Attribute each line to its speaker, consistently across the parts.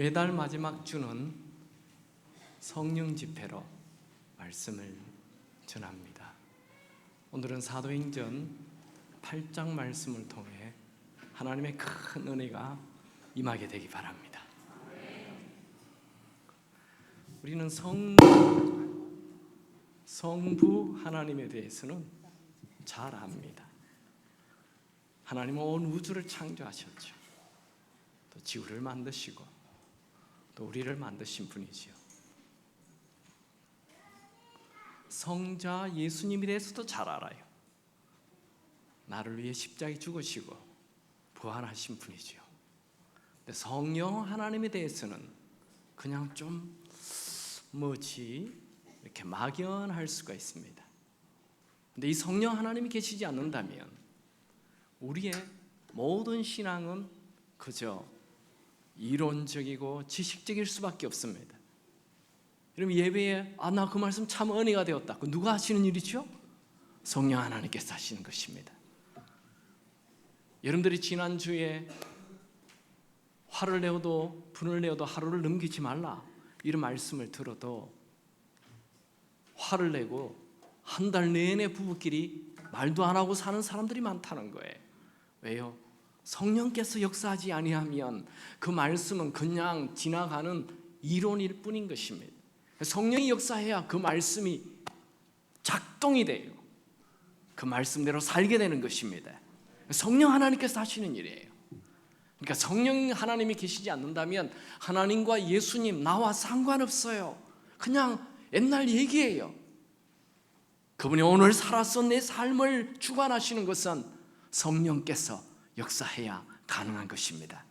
Speaker 1: 매달 마지막 주는 성령 집회로 말씀을 전합니다. 오늘은 사도행전 8장 말씀을 통해 하나님의 큰 은혜가 임하게 되기 바랍니다. 우리는 성부 하나님에 대해서는 잘 압니다. 하나님은 온 우주를 창조하셨죠. 또 지구를 만드시고 또 우리를 만드신 분이지요. 성자 예수님에 대해서도 잘 알아요. 나를 위해 십자가에 죽으시고 부활하신 분이지요. 근데 성령 하나님에 대해서는 그냥 좀 이렇게 막연할 수가 있습니다. 근데 이 성령 하나님이 계시지 않는다면 우리의 모든 신앙은 그저 이론적이고 지식적일 수밖에 없습니다. 여러분, 예배에 나 그 말씀 참 은혜가 되었다. 그 누가 하시는 일이죠? 성령 하나님께서 하시는 것입니다. 여러분들이 지난주에 화를 내어도 분을 내어도 하루를 넘기지 말라 이런 말씀을 들어도 화를 내고 한 달 내내 부부끼리 말도 안 하고 사는 사람들이 많다는 거예요. 왜요? 성령께서 역사하지 아니하면 그 말씀은 그냥 지나가는 이론일 뿐인 것입니다. 성령이 역사해야 그 말씀이 작동이 돼요. 그 말씀대로 살게 되는 것입니다. 성령 하나님께서 하시는 일이에요. 그러니까 성령 하나님이 계시지 않는다면 하나님과 예수님 나와 상관없어요. 그냥 옛날 얘기예요. 그분이 오늘 살아서 내 삶을 주관하시는 것은 성령께서 역사해야 가능한 것입니다.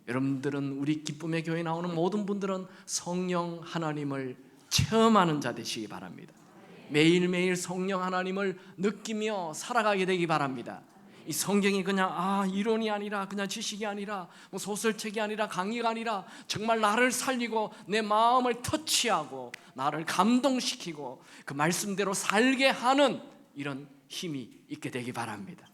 Speaker 1: 여러분들은, 우리 기쁨의 교회에 나오는 모든 분들은 성령 하나님을 체험하는 자 되시기 바랍니다. 매일매일 성령 하나님을 느끼며 살아가게 되기 바랍니다. 이 성경이 그냥 이론이 아니라, 그냥 지식이 아니라, 뭐 소설책이 아니라, 강의가 아니라 정말 나를 살리고 내 마음을 터치하고 나를 감동시키고 그 말씀대로 살게 하는 이런 힘이 있게 되기 바랍니다.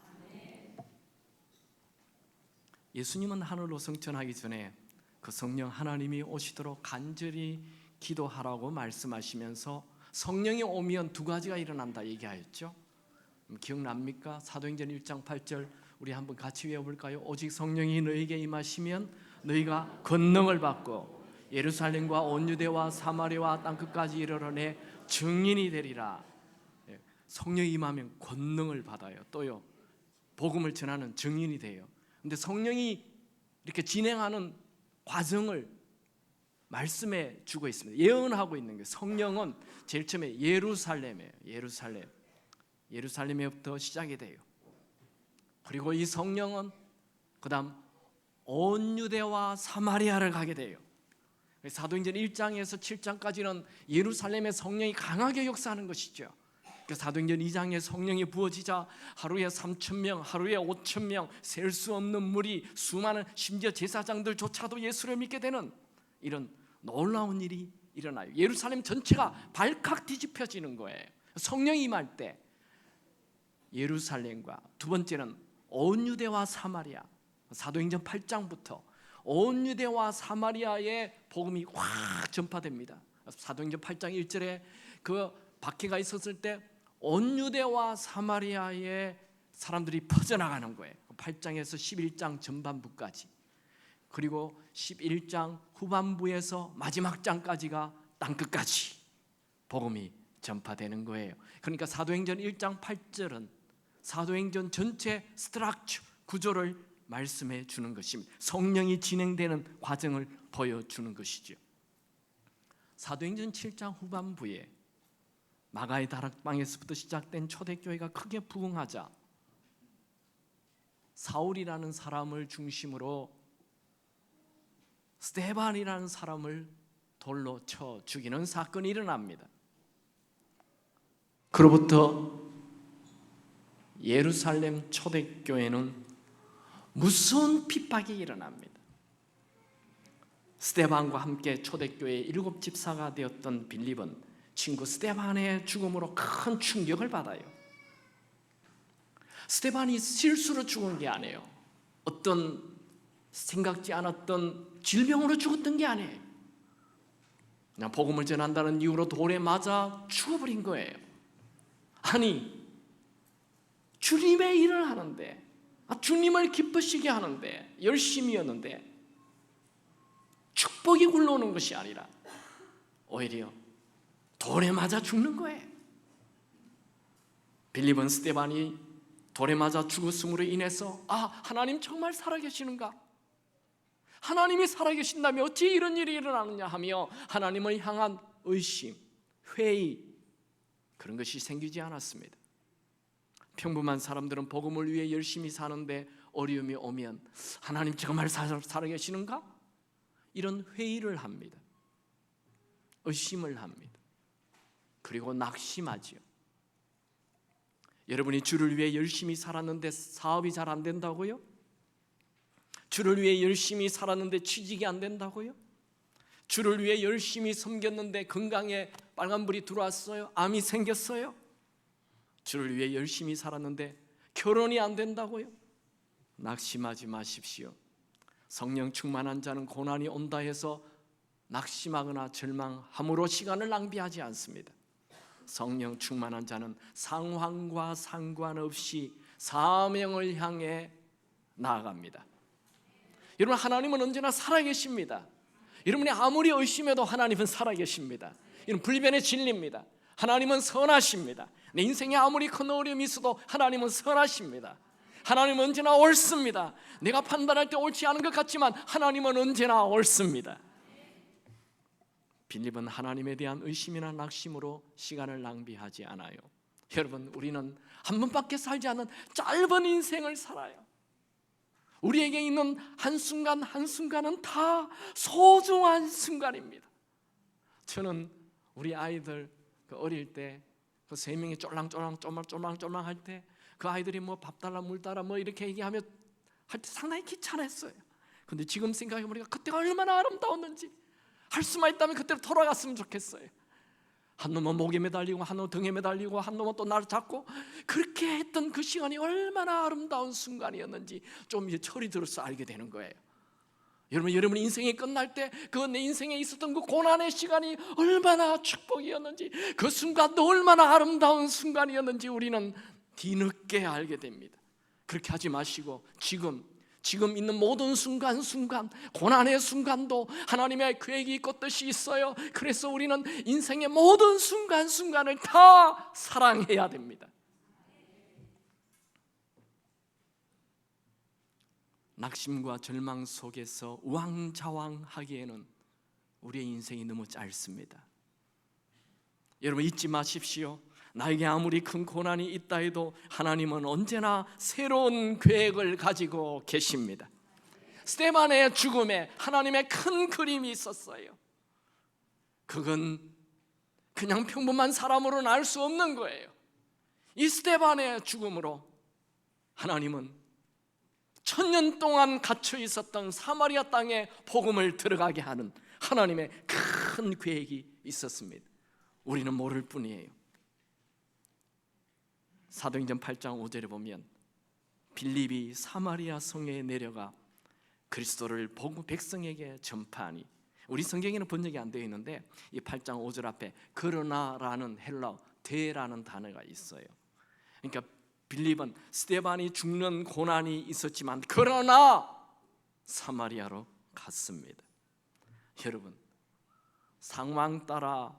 Speaker 1: 예수님은 하늘로 승천하기 전에 그 성령 하나님이 오시도록 간절히 기도하라고 말씀하시면서 성령이 오면 두 가지가 일어난다 얘기하였죠. 기억납니까? 사도행전 1장 8절 우리 한번 같이 외워볼까요? 오직 성령이 너희에게 임하시면 너희가 권능을 받고 예루살렘과 온 유대와 사마리아와 땅끝까지 이르러 내 증인이 되리라. 성령이 임하면 권능을 받아요. 또요, 복음을 전하는 증인이 돼요. 근데 성령이 이렇게 진행하는 과정을 말씀에 주고 있습니다. 예언하고 있는 거예요. 성령은 제일 처음에 예루살렘이에요. 예루살렘에부터 시작이 돼요. 그리고 이 성령은 그 다음 온 유대와 사마리아를 가게 돼요. 사도행전 1장에서 7장까지는 예루살렘의 성령이 강하게 역사하는 것이죠. 사도행전 2장에 성령이 부어지자 하루에 3,000명, 하루에 5,000명, 셀 수 없는 무리, 수많은, 심지어 제사장들조차도 예수를 믿게 되는 이런 놀라운 일이 일어나요. 예루살렘 전체가 발칵 뒤집혀지는 거예요. 성령이 임할 때 예루살렘과, 두 번째는 온 유대와 사마리아, 사도행전 8장부터 온 유대와 사마리아의 복음이 확 전파됩니다. 사도행전 8장 1절에 그 박해가 있었을 때 온 유대와 사마리아의 사람들이 퍼져나가는 거예요. 8장에서 11장 전반부까지, 그리고 11장 후반부에서 마지막 장까지가 땅끝까지 복음이 전파되는 거예요. 그러니까 사도행전 1장 8절은 사도행전 전체 스트럭처, 구조를 말씀해 주는 것입니다. 성령이 진행되는 과정을 보여주는 것이죠. 사도행전 7장 후반부에 마가의 다락방에서부터 시작된 초대교회가 크게 부흥하자 사울이라는 사람을 중심으로 스데반이라는 사람을 돌로 쳐 죽이는 사건이 일어납니다. 그로부터 예루살렘 초대교회는 무서운 핍박이 일어납니다. 스데반과 함께 초대교회의 7 집사가 되었던 빌립은 친구 스데반의 죽음으로 큰 충격을 받아요. 스데반이 실수로 죽은 게 아니에요. 어떤 생각지 않았던 질병으로 죽었던 게 아니에요. 그냥 복음을 전한다는 이유로 돌에 맞아 죽어버린 거예요. 아니, 주님의 일을 하는데, 주님을 기쁘시게 하는데 열심히였는데 축복이 굴러오는 것이 아니라 오히려 돌에 맞아 죽는 거예요. 빌립은 스데반이 돌에 맞아 죽었음으로 인해서 하나님 정말 살아계시는가? 하나님이 살아계신다면 어찌 이런 일이 일어나느냐 하며 하나님을 향한 의심, 회의, 그런 것이 생기지 않았습니다. 평범한 사람들은 복음을 위해 열심히 사는데 어려움이 오면 하나님 정말 살아계시는가? 이런 회의를 합니다. 의심을 합니다. 그리고 낙심하지요. 여러분이 주를 위해 열심히 살았는데 사업이 잘 안 된다고요? 주를 위해 열심히 살았는데 취직이 안 된다고요? 주를 위해 열심히 섬겼는데 건강에 빨간불이 들어왔어요? 암이 생겼어요? 주를 위해 열심히 살았는데 결혼이 안 된다고요? 낙심하지 마십시오. 성령 충만한 자는 고난이 온다 해서 낙심하거나 절망함으로 시간을 낭비하지 않습니다. 성령 충만한 자는 상황과 상관없이 사명을 향해 나아갑니다. 여러분, 하나님은 언제나 살아계십니다. 여러분이 아무리 의심해도 하나님은 살아계십니다. 이건 불변의 진리입니다. 하나님은 선하십니다. 내 인생에 아무리 큰 어려움이 있어도 하나님은 선하십니다. 하나님은 언제나 옳습니다. 내가 판단할 때 옳지 않은 것 같지만 하나님은 언제나 옳습니다. 빌립은 하나님에 대한 의심이나 낙심으로 시간을 낭비하지 않아요. 여러분, 우리는 한 번밖에 살지 않는 짧은 인생을 살아요. 우리에게 있는 한순간 한순간은 다 소중한 순간입니다. 저는 우리 아이들 어릴 때 그 세 명이 쫄랑쫄랑 할 때 그 아이들이 뭐 밥 달라 물 달라 뭐 이렇게 얘기하며 할 때 상당히 귀찮았어요. 근데 지금 생각해보니까 그때가 얼마나 아름다웠는지, 할 수만 있다면 그때로 돌아갔으면 좋겠어요. 한 놈은 목에 매달리고 한 놈은 등에 매달리고 한 놈은 또 나를 잡고 그렇게 했던 그 시간이 얼마나 아름다운 순간이었는지 좀 이제 철이 들어서 알게 되는 거예요. 여러분 인생이 끝날 때 그 내 인생에 있었던 그 고난의 시간이 얼마나 축복이었는지, 그 순간도 얼마나 아름다운 순간이었는지 우리는 뒤늦게 알게 됩니다. 그렇게 하지 마시고 지금 있는 모든 순간 고난의 순간도 하나님의 계획이 있고 뜻이 있어요. 그래서 우리는 인생의 모든 순간을 다 사랑해야 됩니다. 낙심과 절망 속에서 우왕좌왕하기에는 우리의 인생이 너무 짧습니다. 여러분, 잊지 마십시오. 나에게 아무리 큰 고난이 있다 해도 하나님은 언제나 새로운 계획을 가지고 계십니다. 스데반의 죽음에 하나님의 큰 그림이 있었어요. 그건 그냥 평범한 사람으로는 알 수 없는 거예요. 이 스데반의 죽음으로 하나님은 1000년 동안 갇혀 있었던 사마리아 땅에 복음을 들어가게 하는 하나님의 큰 계획이 있었습니다. 우리는 모를 뿐이에요. 사도행전 8장 5절에 보면 빌립이 사마리아 성에 내려가 그리스도를 백성에게 전파하니, 우리 성경에는 번역이 안 되어 있는데 이 8장 5절 앞에 그러나라는 헬라어 대라는 단어가 있어요. 그러니까 빌립은 스데반이 죽는 고난이 있었지만 그러나 사마리아로 갔습니다. 여러분, 상황 따라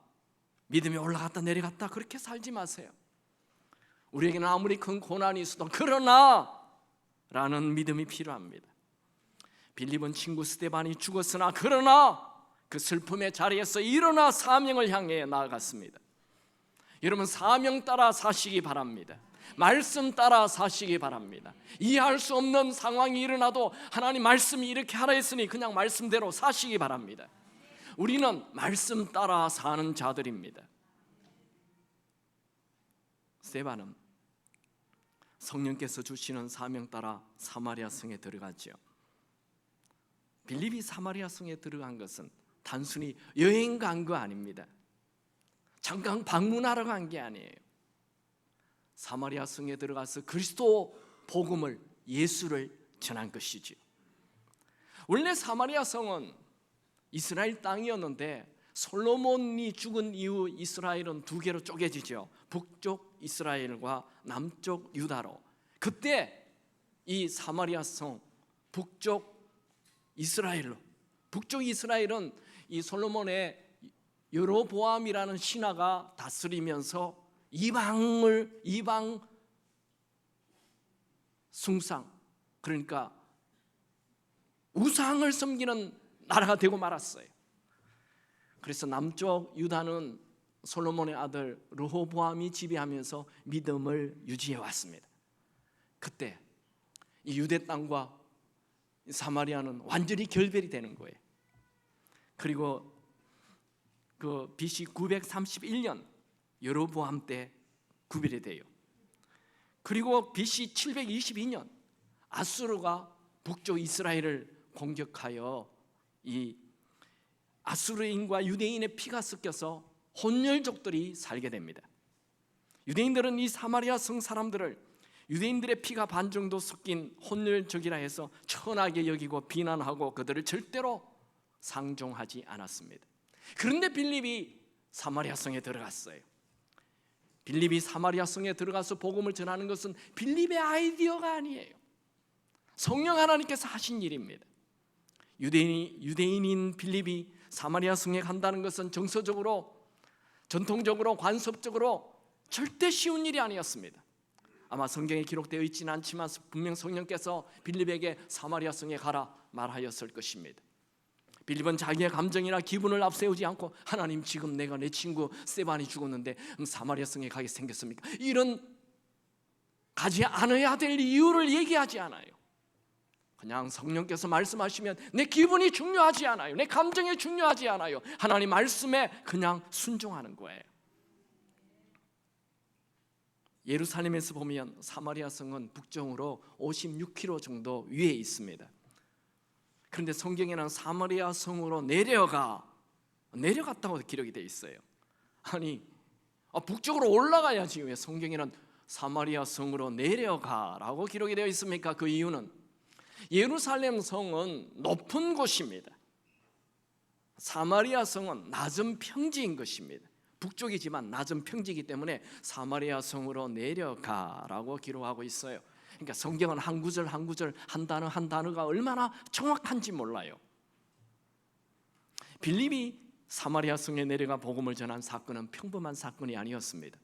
Speaker 1: 믿음이 올라갔다 내려갔다 그렇게 살지 마세요. 우리에게는 아무리 큰 고난이 있어도 그러나 라는 믿음이 필요합니다. 빌립은 친구 스데반이 죽었으나 그러나 그 슬픔의 자리에서 일어나 사명을 향해 나아갔습니다. 여러분, 사명 따라 사시기 바랍니다. 말씀 따라 사시기 바랍니다. 이해할 수 없는 상황이 일어나도 하나님 말씀이 이렇게 하라 했으니 그냥 말씀대로 사시기 바랍니다. 우리는 말씀 따라 사는 자들입니다. 스데반은 성령께서 주시는 사명 따라 사마리아 성에 들어갔죠. 빌립이 사마리아 성에 들어간 것은 단순히 여행 간 거 아닙니다. 잠깐 방문하러 간 게 아니에요. 사마리아 성에 들어가서 그리스도 복음을, 예수를 전한 것이죠. 원래 사마리아 성은 이스라엘 땅이었는데 솔로몬이 죽은 이후 이스라엘은 두 개로 쪼개지죠. 북쪽 이스라엘과 남쪽 유다로. 그때 이 사마리아 성 북쪽 이스라엘로, 북쪽 이스라엘은 이 솔로몬의 여로보암이라는 신하가 다스리면서 이방 숭상, 그러니까 우상을 섬기는 나라가 되고 말았어요. 그래서 남쪽 유다는 솔로몬의 아들 르호보암이 지배하면서 믿음을 유지해 왔습니다. 그때 이 유대 땅과 사마리아는 완전히 결별이 되는 거예요. 그리고 그 BC 931년 여로보암 때 구별이 돼요. 그리고 BC 722년 아수르가 북쪽 이스라엘을 공격하여 이 아수르인과 유대인의 피가 섞여서 혼혈족들이 살게 됩니다. 유대인들은 이 사마리아 성 사람들을 유대인들의 피가 반 정도 섞인 혼혈족이라 해서 천하게 여기고 비난하고 그들을 절대로 상종하지 않았습니다. 그런데 빌립이 사마리아 성에 들어갔어요. 빌립이 사마리아 성에 들어가서 복음을 전하는 것은 빌립의 아이디어가 아니에요. 성령 하나님께서 하신 일입니다. 유대인인 빌립이 사마리아 성에 간다는 것은 정서적으로, 전통적으로, 관습적으로 절대 쉬운 일이 아니었습니다. 아마 성경에 기록되어 있지는 않지만 분명 성령께서 빌립에게 사마리아 성에 가라 말하였을 것입니다. 빌립은 자기의 감정이나 기분을 앞세우지 않고 하나님, 지금 내가 내 친구 스데반이 죽었는데 사마리아 성에 가게 생겼습니까? 이런 가지 않아야 될 이유를 얘기하지 않아요. 그냥 성령께서 말씀하시면 내 기분이 중요하지 않아요. 내 감정이 중요하지 않아요. 하나님 말씀에 그냥 순종하는 거예요. 예루살렘에서 보면 사마리아 성은 북쪽으로 56km 정도 위에 있습니다. 그런데 성경에는 사마리아 성으로 내려갔다고 기록이 되어 있어요. 아니, 북쪽으로 올라가야지 왜 성경에는 사마리아 성으로 내려가라고 기록이 되어 있습니까? 그 이유는 예루살렘 성은 높은 곳입니다. 사마리아 성은 낮은 평지인 것입니다. 북쪽이지만 낮은 평지이기 때문에 사마리아 성으로 내려가라고 기록하고 있어요. 그러니까 성경은 한 구절 한 구절, 한 단어 한 단어가 얼마나 정확한지 몰라요. 빌립이 사마리아 성에 내려가 복음을 전한 사건은 평범한 사건이 아니었습니다.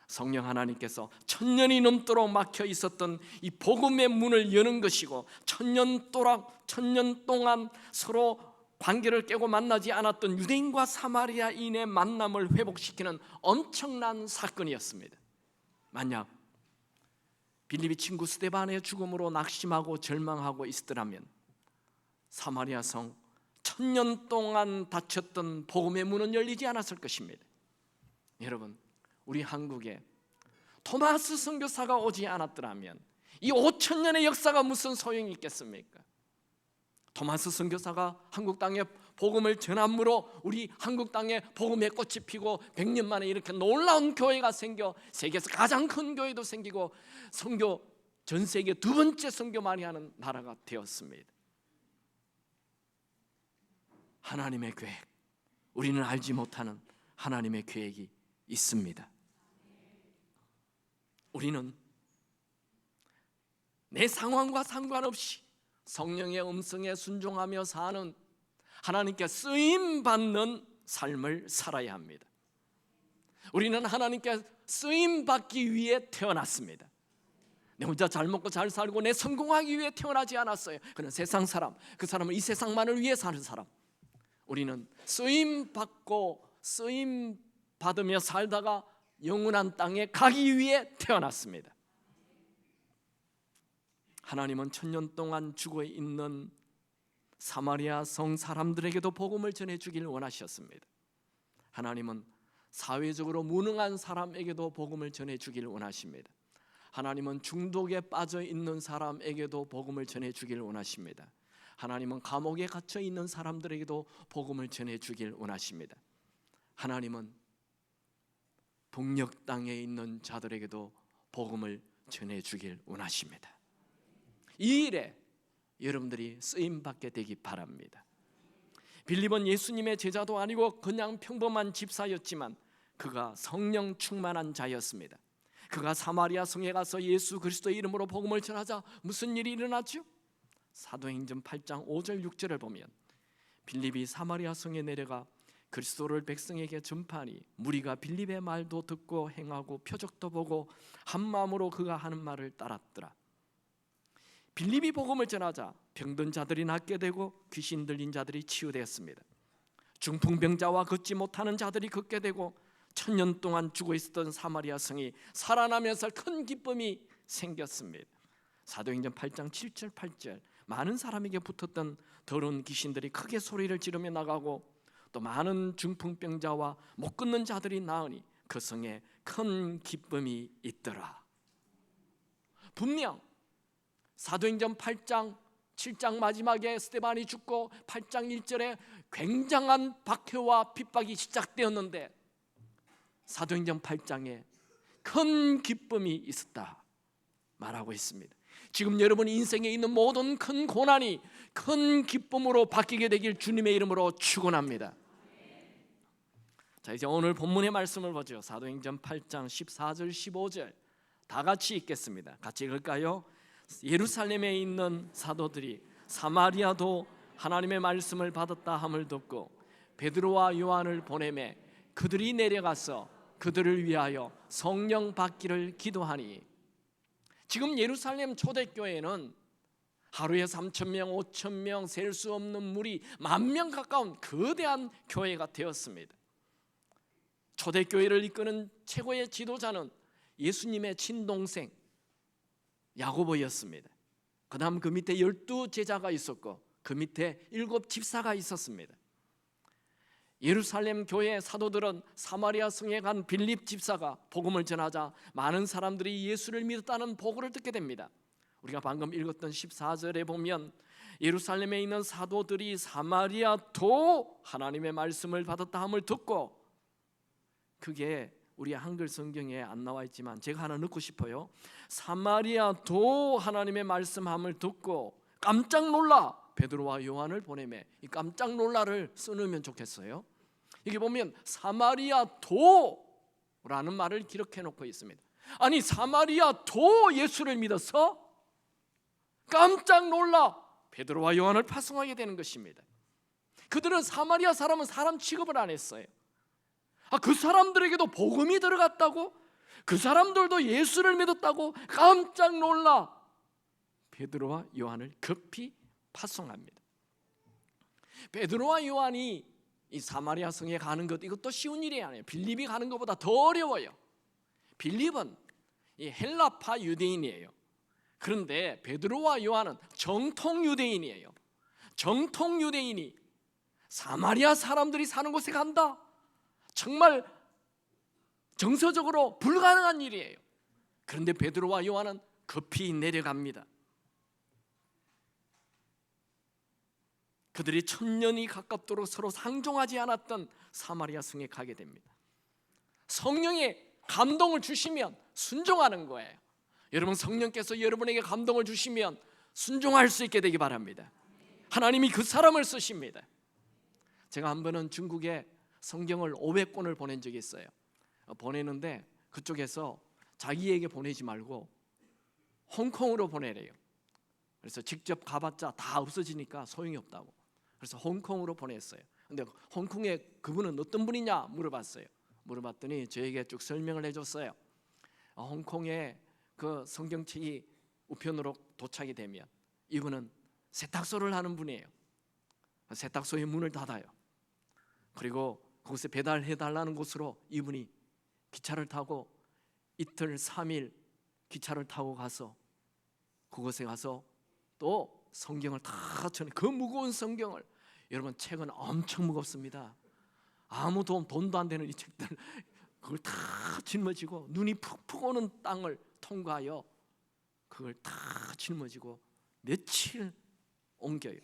Speaker 1: 성령 하나님께서 1000년이 넘도록 막혀 있었던 이 복음의 문을 여는 것이고 1000년 동안 서로 관계를 깨고 만나지 않았던 유대인과 사마리아인의 만남을 회복시키는 엄청난 사건이었습니다. 만약 빌립이 친구 스데반의 죽음으로 낙심하고 절망하고 있었더라면 사마리아 성 1000년 동안 닫혔던 복음의 문은 열리지 않았을 것입니다. 여러분, 우리 한국에 토마스 선교사가 오지 않았더라면 이 5000년의 역사가 무슨 소용이 있겠습니까? 토마스 선교사가 한국 땅에 복음을 전함으로 우리 한국 땅에 복음의 꽃이 피고 100년 만에 이렇게 놀라운 교회가 생겨 세계에서 가장 큰 교회도 생기고 선교 전 세계 두 번째 선교 많이 하는 나라가 되었습니다. 하나님의 계획, 우리는 알지 못하는 하나님의 계획이 있습니다. 우리는 내 상황과 상관없이 성령의 음성에 순종하며 사는 하나님께 쓰임받는 삶을 살아야 합니다. 우리는 하나님께 쓰임받기 위해 태어났습니다. 내 혼자 잘 먹고 잘 살고 내 성공하기 위해 태어나지 않았어요. 그는 세상 사람, 그 사람은 이 세상만을 위해 사는 사람. 우리는 쓰임받고 쓰임받으며 살다가 영원한 땅에 가기 위해 태어났습니다. 하나님은 1000년 동안 죽어 있는 사마리아 성 사람들에게도 복음을 전해주기를 원하셨습니다. 하나님은 사회적으로 무능한 사람에게도 복음을 전해주기를 원하십니다. 하나님은 중독에 빠져 있는 사람에게도 복음을 전해주기를 원하십니다. 하나님은 감옥에 갇혀 있는 사람들에게도 복음을 전해주기를 원하십니다. 하나님은 북녘 땅에 있는 자들에게도 복음을 전해주길 원하십니다. 이 일에 여러분들이 쓰임받게 되기 바랍니다. 빌립은 예수님의 제자도 아니고 그냥 평범한 집사였지만 그가 성령 충만한 자였습니다. 그가 사마리아 성에 가서 예수 그리스도의 이름으로 복음을 전하자 무슨 일이 일어났죠? 사도행전 8장 5절 6절을 보면 빌립이 사마리아 성에 내려가 그리스도를 백성에게 전파하니 무리가 빌립의 말도 듣고 행하고 표적도 보고 한 마음으로 그가 하는 말을 따랐더라. 빌립이 복음을 전하자 병든 자들이 낫게 되고 귀신 들린 자들이 치유되었습니다. 중풍병자와 걷지 못하는 자들이 걷게 되고 1000년 동안 죽어 있었던 사마리아 성이 살아나면서 큰 기쁨이 생겼습니다. 사도행전 8장 7절 8절 많은 사람에게 붙었던 더러운 귀신들이 크게 소리를 지르며 나가고 또 많은 중풍병자와 못 걷는 자들이 나으니 그 성에 큰 기쁨이 있더라. 분명 사도행전 8장 7장 마지막에 스데반이 죽고 8장 1절에 굉장한 박해와 핍박이 시작되었는데 사도행전 8장에 큰 기쁨이 있었다 말하고 있습니다. 지금 여러분 인생에 있는 모든 큰 고난이 큰 기쁨으로 바뀌게 되길 주님의 이름으로 축원합니다. 자, 이제 오늘 본문의 말씀을 보죠. 사도행전 8장 14절 15절 다 같이 읽겠습니다. 같이 읽을까요? 예루살렘에 있는 사도들이 사마리아도 하나님의 말씀을 받았다 함을 듣고 베드로와 요한을 보내매 그들이 내려가서 그들을 위하여 성령 받기를 기도하니. 지금 예루살렘 초대교회는 하루에 3,000명, 5,000명 셀 수 없는 무리 10,000명 가까운 거대한 교회가 되었습니다. 초대교회를 이끄는 최고의 지도자는 예수님의 친동생 야고보였습니다. 그 다음 그 밑에 12제자가 있었고 그 밑에 7 집사가 있었습니다. 예루살렘 교회 사도들은 사마리아 성에 간 빌립 집사가 복음을 전하자 많은 사람들이 예수를 믿었다는 보고를 듣게 됩니다. 우리가 방금 읽었던 14절에 보면 예루살렘에 있는 사도들이 사마리아도 하나님의 말씀을 받았다 함을 듣고, 그게 우리 한글 성경에 안 나와 있지만 제가 하나 넣고 싶어요. 사마리아도 하나님의 말씀함을 듣고 깜짝 놀라 베드로와 요한을 보내매. 이 깜짝 놀라를 써놓으면 좋겠어요. 여기 보면 사마리아도라는 말을 기록해 놓고 있습니다. 아니 사마리아도 예수를 믿어서 깜짝 놀라 베드로와 요한을 파송하게 되는 것입니다. 그들은 사마리아 사람은 사람 취급을 안 했어요. 그 사람들에게도 복음이 들어갔다고? 그 사람들도 예수를 믿었다고? 깜짝 놀라 베드로와 요한을 급히 파송합니다. 베드로와 요한이 이 사마리아 성에 가는 것, 이것도 쉬운 일이 아니에요. 빌립이 가는 것보다 더 어려워요. 빌립은 이 헬라파 유대인이에요. 그런데 베드로와 요한은 정통 유대인이에요. 정통 유대인이 사마리아 사람들이 사는 곳에 간다? 정말 정서적으로 불가능한 일이에요. 그런데 베드로와 요한은 급히 내려갑니다. 그들이 1000년이 가깝도록 서로 상종하지 않았던 사마리아 성에 가게 됩니다. 성령의 감동을 주시면 순종하는 거예요. 여러분, 성령께서 여러분에게 감동을 주시면 순종할 수 있게 되기 바랍니다. 하나님이 그 사람을 쓰십니다. 제가 한 번은 중국에 성경을 500권을 보낸 적이 있어요. 보내는데 그쪽에서 자기에게 보내지 말고 홍콩으로 보내래요. 그래서 직접 가봤자 다 없어지니까 소용이 없다고. 그래서 홍콩으로 보냈어요. 근데 홍콩에 그분은 어떤 분이냐 물어봤어요. 물어봤더니 저에게 쭉 설명을 해줬어요. 홍콩에 그 성경책이 우편으로 도착이 되면 이분은 세탁소를 하는 분이에요. 세탁소의 문을 닫아요. 그리고 거기서 배달해달라는 곳으로 이분이 기차를 타고 이틀 3일 기차를 타고 가서 그곳에 가서 또 성경을 다 전해. 그 무거운 성경을, 여러분 책은 엄청 무겁습니다. 아무 돈도 안 되는 이 책들, 그걸 다 짊어지고 눈이 푹푹 오는 땅을 통과하여 그걸 다 짊어지고 며칠 옮겨요.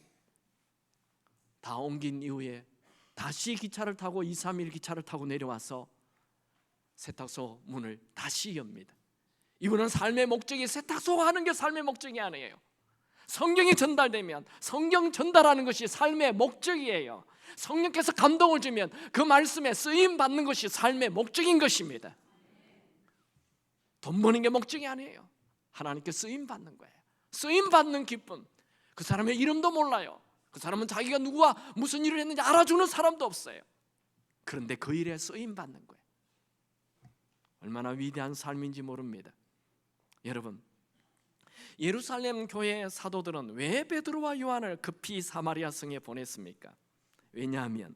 Speaker 1: 다 옮긴 이후에 다시 기차를 타고 2, 3일 기차를 타고 내려와서 세탁소 문을 다시 엽니다. 이분은 삶의 목적이 세탁소 하는 게 삶의 목적이 아니에요. 성경이 전달되면 성경 전달하는 것이 삶의 목적이에요. 성령께서 감동을 주면 그 말씀에 쓰임 받는 것이 삶의 목적인 것입니다. 돈 버는 게 목적이 아니에요. 하나님께 쓰임 받는 거예요. 쓰임 받는 기쁨. 그 사람의 이름도 몰라요. 그 사람은 자기가 누구와 무슨 일을 했는지 알아주는 사람도 없어요. 그런데 그 일에 쓰임 받는 거예요. 얼마나 위대한 삶인지 모릅니다. 여러분, 예루살렘 교회의 사도들은 왜 베드로와 요한을 급히 사마리아 성에 보냈습니까? 왜냐하면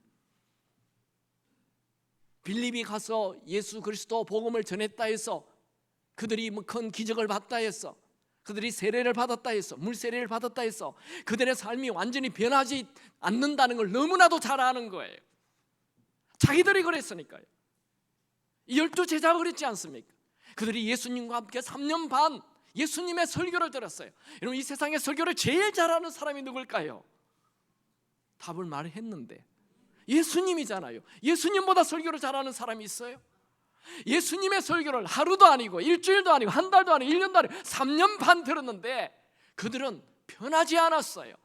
Speaker 1: 빌립이 가서 예수 그리스도 복음을 전했다 해서, 그들이 큰 기적을 봤다 해서, 그들이 세례를 받았다 해서, 물 세례를 받았다 해서 그들의 삶이 완전히 변하지 않는다는 걸 너무나도 잘 아는 거예요. 자기들이 그랬으니까요. 이 12 제자가 그랬지 않습니까? 그들이 예수님과 함께 3년 반 예수님의 설교를 들었어요. 여러분, 이 세상에 설교를 제일 잘하는 사람이 누굴까요? 답을 말했는데 예수님이잖아요. 예수님보다 설교를 잘하는 사람이 있어요? 예수님의 설교를 하루도 아니고 일주일도 아니고 한 달도 아니고 1년도 아니고 3년 반 들었는데 그들은 변하지 않았어요.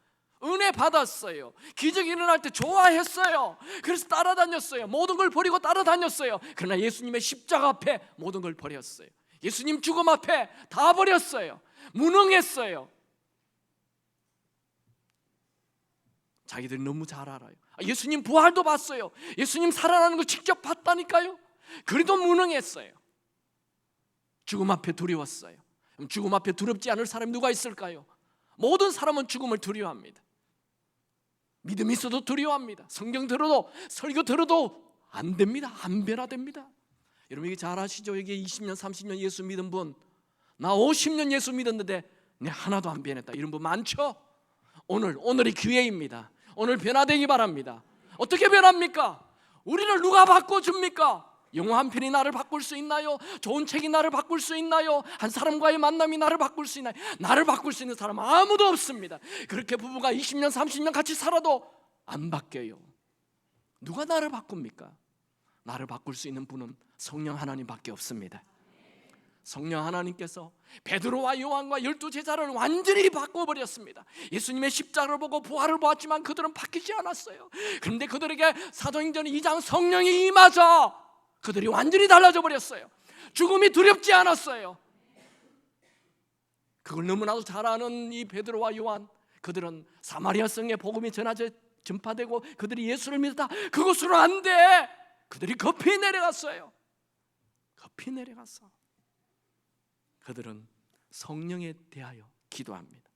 Speaker 1: 은혜 받았어요. 기적이 일어날 때 좋아했어요. 그래서 따라다녔어요. 모든 걸 버리고 따라다녔어요. 그러나 예수님의 십자가 앞에 모든 걸 버렸어요. 예수님 죽음 앞에 다 버렸어요. 무능했어요. 자기들이 너무 잘 알아요. 예수님 부활도 봤어요. 예수님 살아나는 거 직접 봤다니까요. 그래도 무능했어요. 죽음 앞에 두려웠어요. 죽음 앞에 두렵지 않을 사람이 누가 있을까요? 모든 사람은 죽음을 두려워합니다. 믿음이 있어도 두려워합니다. 성경 들어도 설교 들어도 안 됩니다. 안 변화됩니다. 여러분, 이게 잘 아시죠? 여기 20년 30년 예수 믿은 분, 나 50년 예수 믿었는데 내 하나도 안 변했다, 이런 분 많죠? 오늘이 기회입니다. 오늘 변화되기 바랍니다. 어떻게 변합니까? 우리를 누가 바꿔줍니까? 영화 한 편이 나를 바꿀 수 있나요? 좋은 책이 나를 바꿀 수 있나요? 한 사람과의 만남이 나를 바꿀 수 있나요? 나를 바꿀 수 있는 사람 아무도 없습니다. 그렇게 부부가 20년 30년 같이 살아도 안 바뀌어요. 누가 나를 바꿉니까? 나를 바꿀 수 있는 분은 성령 하나님밖에 없습니다. 성령 하나님께서 베드로와 요한과 12 제자를 완전히 바꿔버렸습니다. 예수님의 십자가를 보고 부활을 보았지만 그들은 바뀌지 않았어요. 그런데 그들에게 사도행전 2장 성령이 임하자 그들이 완전히 달라져 버렸어요. 죽음이 두렵지 않았어요. 그걸 너무나도 잘 아는 이 베드로와 요한, 그들은 사마리아 성에 복음이 전파되고 그들이 예수를 믿었다, 그것으로 안 돼. 그들이 급히 내려갔어요. 급히 내려갔어. 그들은 성령에 대하여 기도합니다.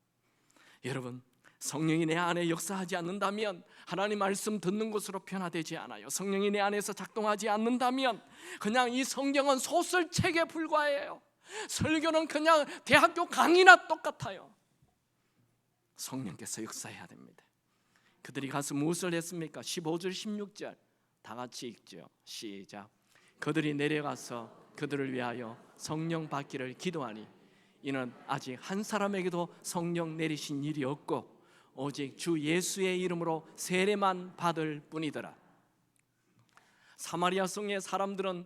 Speaker 1: 여러분, 성령이 내 안에 역사하지 않는다면 하나님 말씀 듣는 것으로 변화되지 않아요. 성령이 내 안에서 작동하지 않는다면 그냥 이 성경은 소설책에 불과해요. 설교는 그냥 대학교 강의나 똑같아요. 성령께서 역사해야 됩니다. 그들이 가서 무엇을 했습니까? 15절 16절 다 같이 읽죠. 시작. 그들이 내려가서 그들을 위하여 성령 받기를 기도하니 이는 아직 한 사람에게도 성령 내리신 일이 없고 오직 주 예수의 이름으로 세례만 받을 뿐이더라. 사마리아 성의 사람들은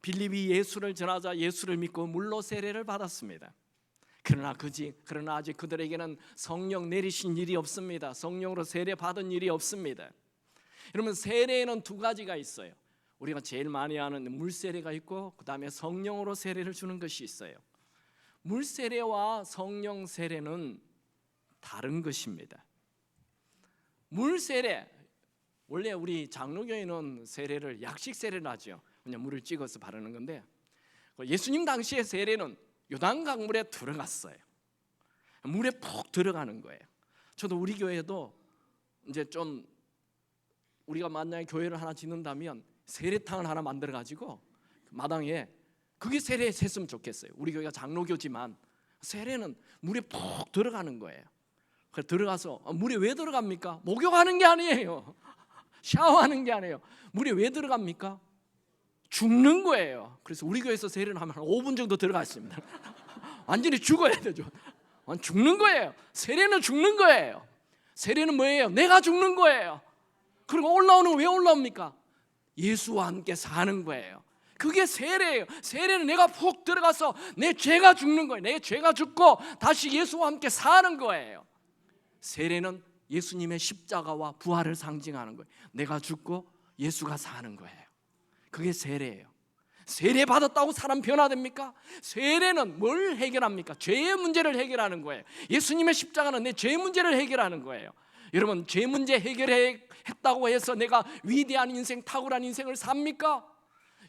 Speaker 1: 빌립이 예수를 전하자 예수를 믿고 물로 세례를 받았습니다. 그러나 아직 그들에게는 성령 내리신 일이 없습니다. 성령으로 세례 받은 일이 없습니다. 여러분, 세례에는 두 가지가 있어요. 우리가 제일 많이 아는 물 세례가 있고 그 다음에 성령으로 세례를 주는 것이 있어요. 물 세례와 성령 세례는 다른 것입니다. 물 세례, 원래 우리 장로교회는 세례를 약식 세례를 하죠. 그냥 물을 찍어서 바르는 건데, 예수님 당시의 세례는 요단강물에 들어갔어요. 물에 푹 들어가는 거예요. 저도 우리 교회도 이제 좀 우리가 만약에 교회를 하나 짓는다면 세례탕을 하나 만들어 가지고 마당에 그게 세례에 샜으면 좋겠어요. 우리 교회가 장로교지만 세례는 물에 푹 들어가는 거예요. 그래서 들어가서 물에 왜 들어갑니까? 목욕하는 게 아니에요. 샤워하는 게 아니에요. 물에 왜 들어갑니까? 죽는 거예요. 그래서 우리 교회에서 세례를 하면 한 5분 정도 들어가 있습니다. 완전히 죽어야 되죠. 죽는 거예요. 세례는 죽는 거예요. 세례는 뭐예요? 내가 죽는 거예요. 그리고 올라오는 왜 올라옵니까? 예수와 함께 사는 거예요. 그게 세례예요. 세례는 내가 푹 들어가서 내 죄가 죽는 거예요. 내 죄가 죽고 다시 예수와 함께 사는 거예요. 세례는 예수님의 십자가와 부활을 상징하는 거예요. 내가 죽고 예수가 사는 거예요. 그게 세례예요. 세례 받았다고 사람 변화됩니까? 세례는 뭘 해결합니까? 죄의 문제를 해결하는 거예요. 예수님의 십자가는 내 죄 문제를 해결하는 거예요. 여러분, 죄 문제 해결했다고 해서 내가 위대한 인생, 탁월한 인생을 삽니까?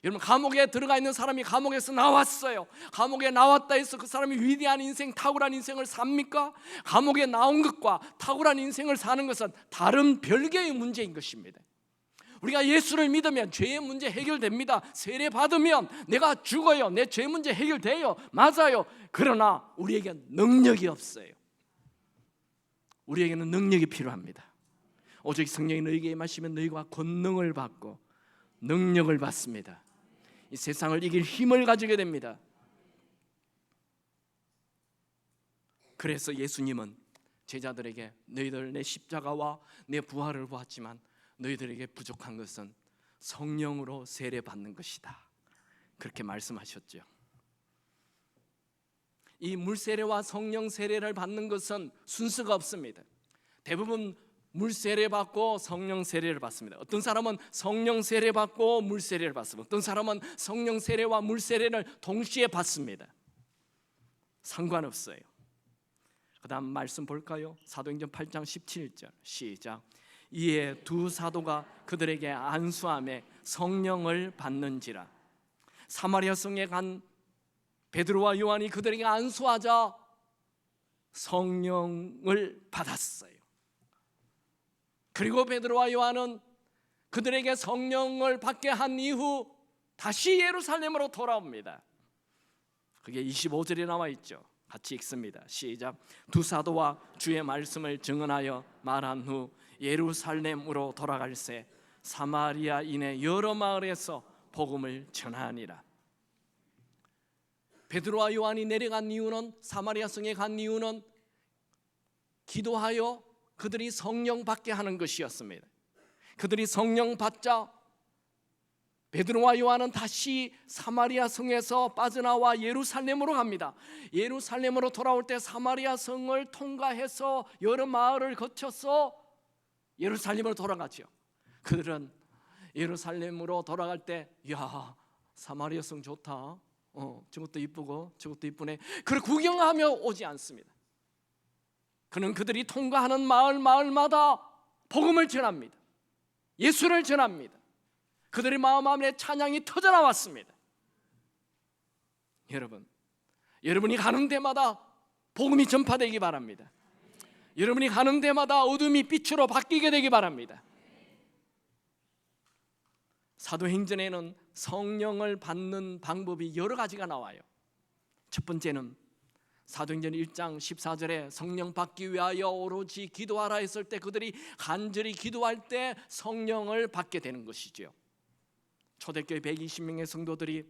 Speaker 1: 여러분, 감옥에 들어가 있는 사람이 감옥에서 나왔어요. 감옥에 나왔다 해서 그 사람이 위대한 인생, 탁월한 인생을 삽니까? 감옥에 나온 것과 탁월한 인생을 사는 것은 다른 별개의 문제인 것입니다. 우리가 예수를 믿으면 죄의 문제 해결됩니다. 세례 받으면 내가 죽어요. 내 죄 문제 해결돼요. 맞아요. 그러나 우리에게는 능력이 없어요. 우리에게는 능력이 필요합니다. 오직 성령이 너희에게 임하시면 너희가 권능을 받고 능력을 받습니다. 이 세상을 이길 힘을 가지게 됩니다. 그래서 예수님은 제자들에게 너희들 내 십자가와 내 부활을 보았지만 너희들에게 부족한 것은 성령으로 세례받는 것이다, 그렇게 말씀하셨죠. 이 물세례와 성령 세례를 받는 것은 순서가 없습니다. 대부분 물세례 받고 성령 세례를 받습니다. 어떤 사람은 성령 세례 받고 물세례를 받습니다. 어떤 사람은 성령 세례와 물세례를 동시에 받습니다. 상관없어요. 그 다음 말씀 볼까요? 사도행전 8장 17절 시작. 이에 두 사도가 그들에게 안수하며 성령을 받는지라. 사마리아 성에 간 베드로와 요한이 그들에게 안수하자 성령을 받았어요. 그리고 베드로와 요한은 그들에게 성령을 받게 한 이후 다시 예루살렘으로 돌아옵니다. 그게 25절에 나와 있죠. 같이 읽습니다. 시작. 두 사도와 주의 말씀을 증언하여 말한 후 예루살렘으로 돌아갈새 사마리아인의 여러 마을에서 복음을 전하니라. 베드로와 요한이 내려간 이유는, 사마리아 성에 간 이유는 기도하여 그들이 성령 받게 하는 것이었습니다. 그들이 성령 받자 베드로와 요한은 다시 사마리아 성에서 빠져나와 예루살렘으로 갑니다. 예루살렘으로 돌아올 때 사마리아 성을 통과해서 여러 마을을 거쳐서 예루살렘으로 돌아가죠. 그들은 예루살렘으로 돌아갈 때, 야, 사마리아 성 좋다. 저것도 이쁘고 저것도 이쁘네. 그걸 구경하며 오지 않습니다. 그는 그들이 통과하는 마을마다 복음을 전합니다. 예수를 전합니다. 그들의 마음 안에 찬양이 터져나왔습니다. 여러분이 가는 데마다 복음이 전파되기 바랍니다. 여러분이 가는 데마다 어둠이 빛으로 바뀌게 되기 바랍니다. 사도행전에는 성령을 받는 방법이 여러 가지가 나와요. 첫 번째는 사도행전 1장 14절에 성령 받기 위하여 오로지 기도하라 했을 때 그들이 간절히 기도할 때 성령을 받게 되는 것이죠. 초대교회 120명의 성도들이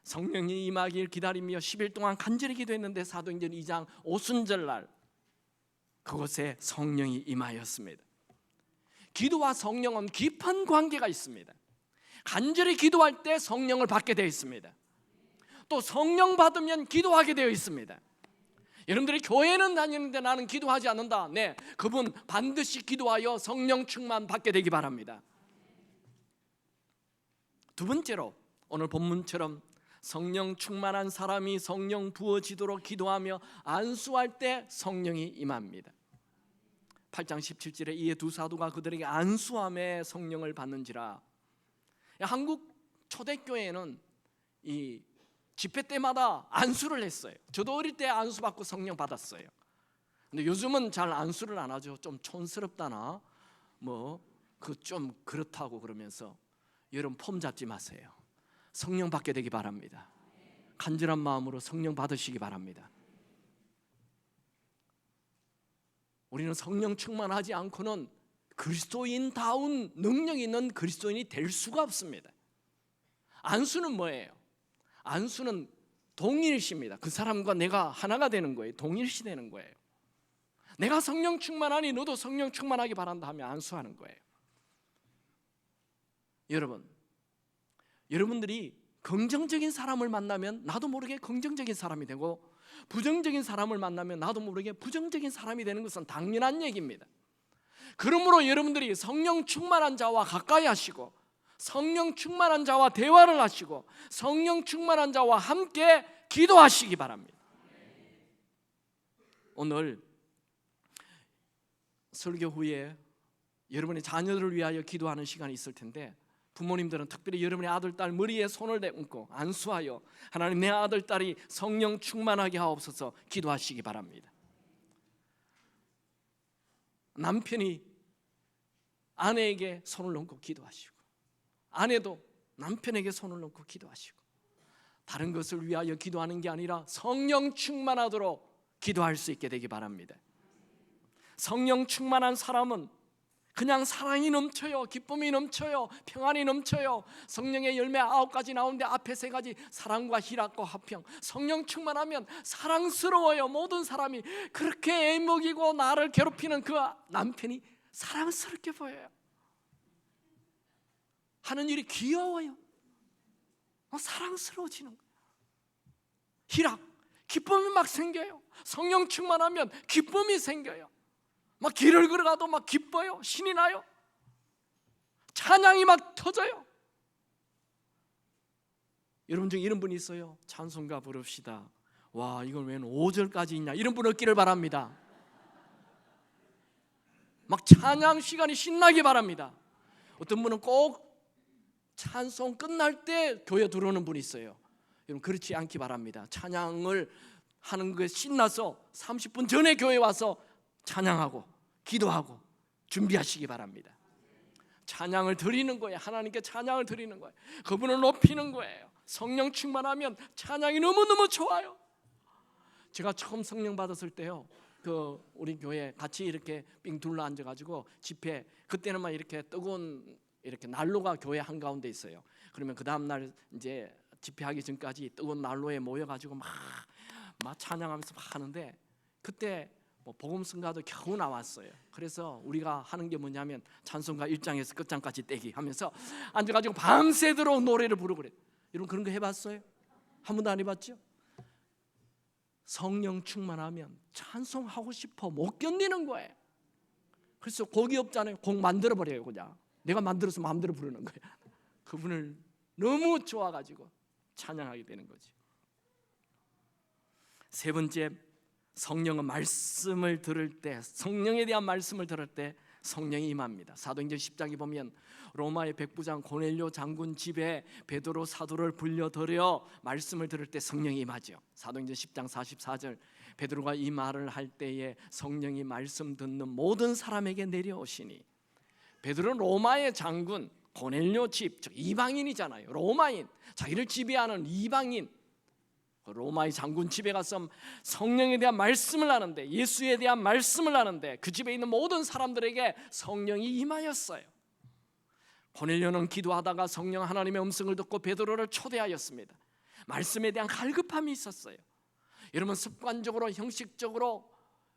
Speaker 1: 성령이 임하길 기다리며 10일 동안 간절히 기도했는데 사도행전 2장 오순절날 그곳에 성령이 임하였습니다. 기도와 성령은 깊은 관계가 있습니다. 간절히 기도할 때 성령을 받게 되어 있습니다. 또 성령 받으면 기도하게 되어 있습니다. 여러분들이 교회는 다니는데 나는 기도하지 않는다. 네, 그분 반드시 기도하여 성령 충만 받게 되기 바랍니다. 두 번째로 오늘 본문처럼 성령 충만한 사람이 성령 부어지도록 기도하며 안수할 때 성령이 임합니다. 8장 17절에 이에 두 사도가 그들에게 안수함에 성령을 받는지라. 한국 초대교회는 이 집회 때마다 안수를 했어요. 저도 어릴 때 안수 받고 성령 받았어요. 근데 요즘은 잘 안수를 안 하죠. 좀 촌스럽다나 그 좀 그렇다고 그러면서 여러분 폼 잡지 마세요. 성령 받게 되기 바랍니다. 간절한 마음으로 성령 받으시기 바랍니다. 우리는 성령 충만하지 않고는 그리스도인다운 능력 있는 그리스도인이 될 수가 없습니다. 안수는 뭐예요? 안수는 동일시입니다. 그 사람과 내가 하나가 되는 거예요. 동일시 되는 거예요. 내가 성령 충만하니 너도 성령 충만하기 바란다 하며 안수하는 거예요. 여러분들이 긍정적인 사람을 만나면 나도 모르게 긍정적인 사람이 되고, 부정적인 사람을 만나면 나도 모르게 부정적인 사람이 되는 것은 당연한 얘기입니다. 그러므로 여러분들이 성령 충만한 자와 가까이 하시고 성령 충만한 자와 대화를 하시고 성령 충만한 자와 함께 기도하시기 바랍니다. 오늘 설교 후에 여러분의 자녀들을 위하여 기도하는 시간이 있을 텐데, 부모님들은 특별히 여러분의 아들, 딸 머리에 손을 얹고 안수하여 하나님, 내 아들, 딸이 성령 충만하게 하옵소서 기도하시기 바랍니다. 남편이 아내에게 손을 얹고 기도하시고, 아내도 남편에게 손을 얹고 기도하시고, 다른 것을 위하여 기도하는 게 아니라 성령 충만하도록 기도할 수 있게 되기 바랍니다. 성령 충만한 사람은 그냥 사랑이 넘쳐요, 기쁨이 넘쳐요, 평안이 넘쳐요. 성령의 열매 9가지 나오는데 앞에 3가지 사랑과 희락과 화평. 성령 충만하면 사랑스러워요. 모든 사람이 그렇게 애먹이고 나를 괴롭히는 그 남편이 사랑스럽게 보여요. 하는 일이 귀여워요. 사랑스러워지는 거예요. 희락, 기쁨이 막 생겨요. 성령 충만하면 기쁨이 생겨요. 막 길을 걸어가도 막 기뻐요. 신이 나요. 찬양이 막 터져요. 여러분 중에 이런 분이 있어요. 찬송가 부릅시다. 와, 이걸 왜 5절까지 있냐, 이런 분 없기를 바랍니다. 막 찬양 시간이 신나기 바랍니다. 어떤 분은 꼭 찬송 끝날 때 교회 들어오는 분이 있어요. 여러분 그렇지 않기 바랍니다. 찬양을 하는 것에 신나서 30분 전에 교회 와서 찬양하고 기도하고 준비하시기 바랍니다. 찬양을 드리는 거예요. 하나님께 찬양을 드리는 거예요. 그분을 높이는 거예요. 성령 충만하면 찬양이 너무너무 좋아요. 제가 처음 성령 받았을 때요, 우리 교회 같이 이렇게 삥 둘러 앉아가지고 집회, 그때는 막 이렇게 뜨거운 이렇게 난로가 교회 한가운데 있어요. 그러면 그 다음날 이제 집회하기 전까지 뜨거운 난로에 모여가지고 막 찬양하면서 막 하는데, 그때 복음성가도 겨우 나왔어요. 그래서 우리가 하는 게 뭐냐면 찬송가 1장에서 끝장까지 떼기 하면서 앉아가지고 밤새도록 노래를 부르고 그래요. 여러분 그런 거 해봤어요? 한 번도 안 해봤죠? 성령 충만하면 찬송하고 싶어 못 견디는 거예요. 그래서 곡이 없잖아요. 곡 만들어버려요. 그냥 내가 만들어서 마음대로 부르는 거예요. 그분을 너무 좋아가지고 찬양하게 되는 거지. 세 번째, 성령은 말씀을 들을 때, 성령에 대한 말씀을 들을 때 성령이 임합니다. 사도행전 10장에 보면 로마의 백부장 고넬료 장군 집에 베드로 사도를 불려들여 말씀을 들을 때 성령이 임하죠. 사도행전 10장 44절, 베드로가 이 말을 할 때에 성령이 말씀 듣는 모든 사람에게 내려오시니. 베드로는 로마의 장군 고넬료 집, 즉 이방인이잖아요. 로마인, 자기를 지배하는 이방인, 로마의 장군 집에 가서 성령에 대한 말씀을 하는데, 예수에 대한 말씀을 하는데 그 집에 있는 모든 사람들에게 성령이 임하였어요. 고넬료는 기도하다가 성령 하나님의 음성을 듣고 베드로를 초대하였습니다. 말씀에 대한 갈급함이 있었어요. 여러분 습관적으로, 형식적으로,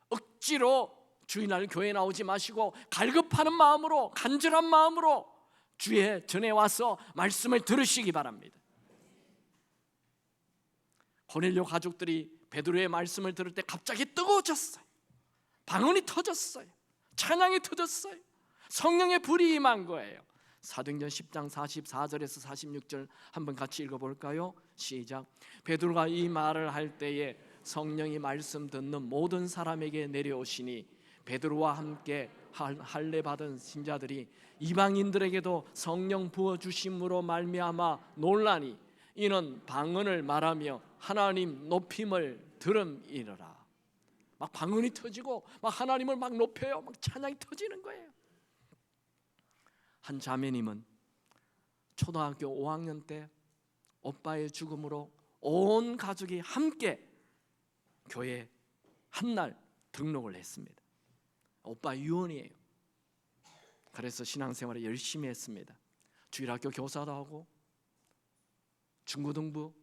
Speaker 1: 억지로 주일날 교회 나오지 마시고 갈급하는 마음으로, 간절한 마음으로 주의 전에 와서 말씀을 들으시기 바랍니다. 고넬료 가족들이 베드로의 말씀을 들을 때 갑자기 뜨거워졌어요. 방언이 터졌어요. 찬양이 터졌어요. 성령의 불이 임한 거예요. 사도행전 10장 44절에서 46절 한번 같이 읽어볼까요? 시작. 베드로가 이 말을 할 때에 성령이 말씀 듣는 모든 사람에게 내려오시니 베드로와 함께 할례 받은 신자들이 이방인들에게도 성령 부어주심으로 말미암아 놀라니 이는 방언을 말하며 하나님 높임을 들음이러라. 막 방언이 터지고 막 하나님을 막 높여요. 막 찬양이 터지는 거예요. 한 자매님은 초등학교 5학년 때 오빠의 죽음으로 온 가족이 함께 교회에 한날 등록을 했습니다. 오빠 유언이에요. 그래서 신앙생활을 열심히 했습니다. 주일학교 교사도 하고 중고등부,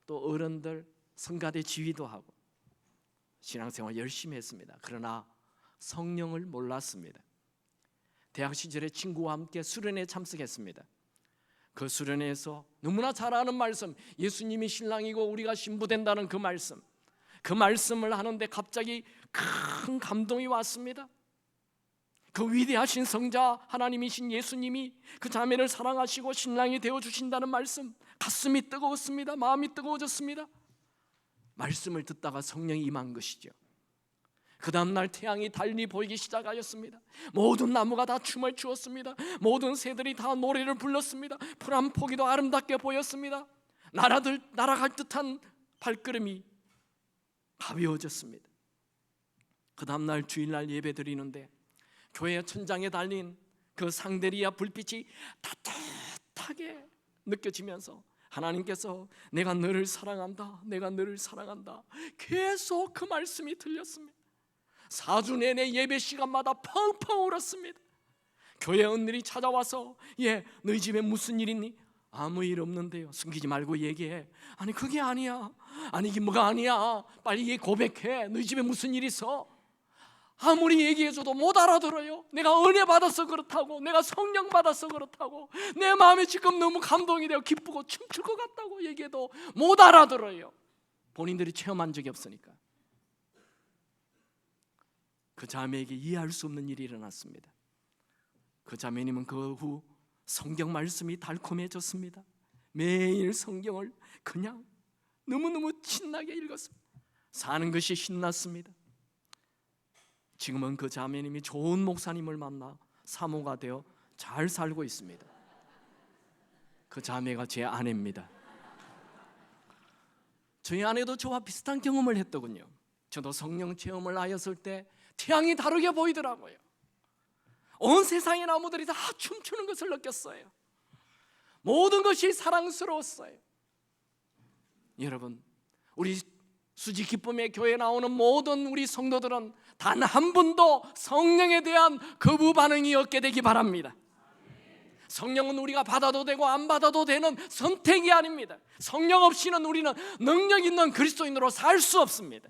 Speaker 1: 또 어른들 성가대 지휘도 하고 신앙생활 열심히 했습니다. 그러나 성령을 몰랐습니다. 대학 시절에 친구와 함께 수련회에 참석했습니다. 그 수련회에서 너무나 잘 아는 말씀, 예수님이 신랑이고 우리가 신부된다는 그 말씀, 그 말씀을 하는데 갑자기 큰 감동이 왔습니다. 그 위대하신 성자 하나님이신 예수님이 그 자매를 사랑하시고 신랑이 되어주신다는 말씀, 가슴이 뜨거웠습니다. 마음이 뜨거워졌습니다. 말씀을 듣다가 성령이 임한 것이죠. 그 다음날 태양이 달리 보이기 시작하였습니다. 모든 나무가 다 춤을 추었습니다. 모든 새들이 다 노래를 불렀습니다. 풀 한 포기도 아름답게 보였습니다. 날아갈 듯한 발걸음이 가벼워졌습니다. 그 다음날 주일날 예배 드리는데 교회 천장에 달린 그 상데리아 불빛이 따뜻하게 느껴지면서 하나님께서 내가 너를 사랑한다, 내가 너를 사랑한다, 계속 그 말씀이 들렸습니다. 4주 내내 예배 시간마다 펑펑 울었습니다. 교회 언니들이 찾아와서 너희 집에 무슨 일 있니? 아무 일 없는데요. 숨기지 말고 얘기해. 아니 그게 아니야. 아니 이게 뭐가 아니야. 빨리 고백해. 너희 집에 무슨 일 있어? 아무리 얘기해줘도 못 알아들어요. 내가 은혜 받아서 그렇다고, 내가 성령 받아서 그렇다고, 내 마음이 지금 너무 감동이 되어 기쁘고 춤출 것 같다고 얘기해도 못 알아들어요. 본인들이 체험한 적이 없으니까. 그 자매에게 이해할 수 없는 일이 일어났습니다. 그 자매님은 그 후 성경 말씀이 달콤해졌습니다. 매일 성경을 그냥 너무너무 신나게 읽었습니다. 사는 것이 신났습니다. 지금은 그 자매님이 좋은 목사님을 만나 사모가 되어 잘 살고 있습니다. 그 자매가 제 아내입니다. 저희 아내도 저와 비슷한 경험을 했더군요. 저도 성령 체험을 하였을 때 태양이 다르게 보이더라고요. 온 세상의 나무들이 다 춤추는 것을 느꼈어요. 모든 것이 사랑스러웠어요. 여러분, 우리 수지 기쁨의 교회에 나오는 모든 우리 성도들은 단 한 분도 성령에 대한 거부 반응이 없게 되기 바랍니다. 성령은 우리가 받아도 되고 안 받아도 되는 선택이 아닙니다. 성령 없이는 우리는 능력 있는 그리스도인으로 살 수 없습니다.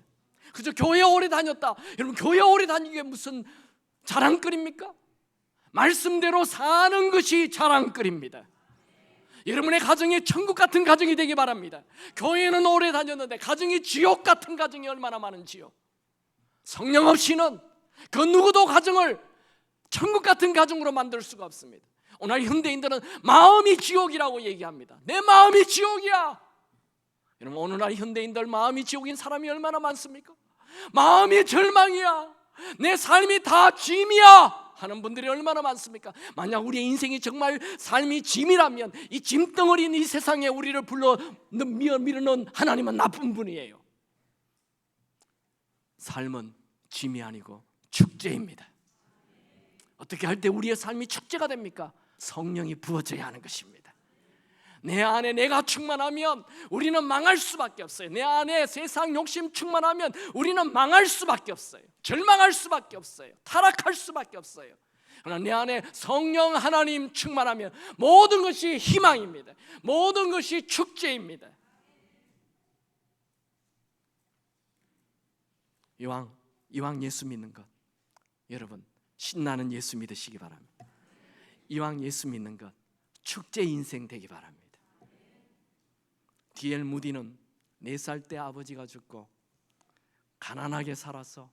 Speaker 1: 그저 교회 오래 다녔다. 여러분, 교회 오래 다니는 게 무슨 자랑거리입니까? 말씀대로 사는 것이 자랑거리입니다. 여러분의 가정이 천국 같은 가정이 되기 바랍니다. 교회는 오래 다녔는데 가정이 지옥 같은 가정이 얼마나 많은지요. 성령 없이는 그 누구도 가정을 천국 같은 가정으로 만들 수가 없습니다. 오늘 현대인들은 마음이 지옥이라고 얘기합니다. 내 마음이 지옥이야. 여러분, 오늘날 현대인들 마음이 지옥인 사람이 얼마나 많습니까? 마음이 절망이야, 내 삶이 다 짐이야 하는 분들이 얼마나 많습니까? 만약 우리의 인생이 정말 삶이 짐이라면 이 짐덩어리인 이 세상에 우리를 불러 밀어넣은 하나님은 나쁜 분이에요. 삶은 짐이 아니고 축제입니다. 어떻게 할 때 우리의 삶이 축제가 됩니까? 성령이 부어져야 하는 것입니다. 내 안에 내가 충만하면 우리는 망할 수밖에 없어요. 내 안에 세상 욕심 충만하면 우리는 망할 수밖에 없어요. 절망할 수밖에 없어요. 타락할 수밖에 없어요. 그러나 내 안에 성령 하나님 충만하면 모든 것이 희망입니다. 모든 것이 축제입니다. 이왕 예수 믿는 것, 여러분 신나는 예수 믿으시기 바랍니다. 이왕 예수 믿는 것, 축제 인생 되기 바랍니다. D.L. 무디는 4살 때 아버지가 죽고 가난하게 살아서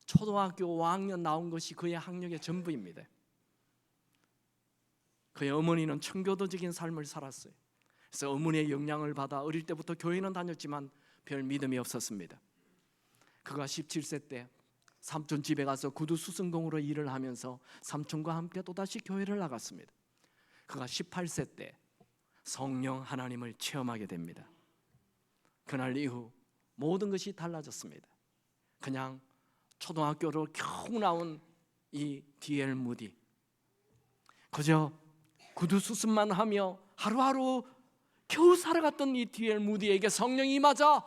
Speaker 1: 초등학교 5학년 나온 것이 그의 학력의 전부입니다. 그의 어머니는 청교도적인 삶을 살았어요. 그래서 어머니의 영향을 받아 어릴 때부터 교회는 다녔지만 별 믿음이 없었습니다. 그가 17세 때 삼촌 집에 가서 구두 수선공으로 일을 하면서 삼촌과 함께 또다시 교회를 나갔습니다. 그가 18세 때 성령 하나님을 체험하게 됩니다. 그날 이후 모든 것이 달라졌습니다. 그냥 초등학교를 겨우 나온 이 D.L. 무디, 그저 구두 수습만 하며 하루하루 겨우 살아갔던 이 D.L. 무디에게 성령이 임하자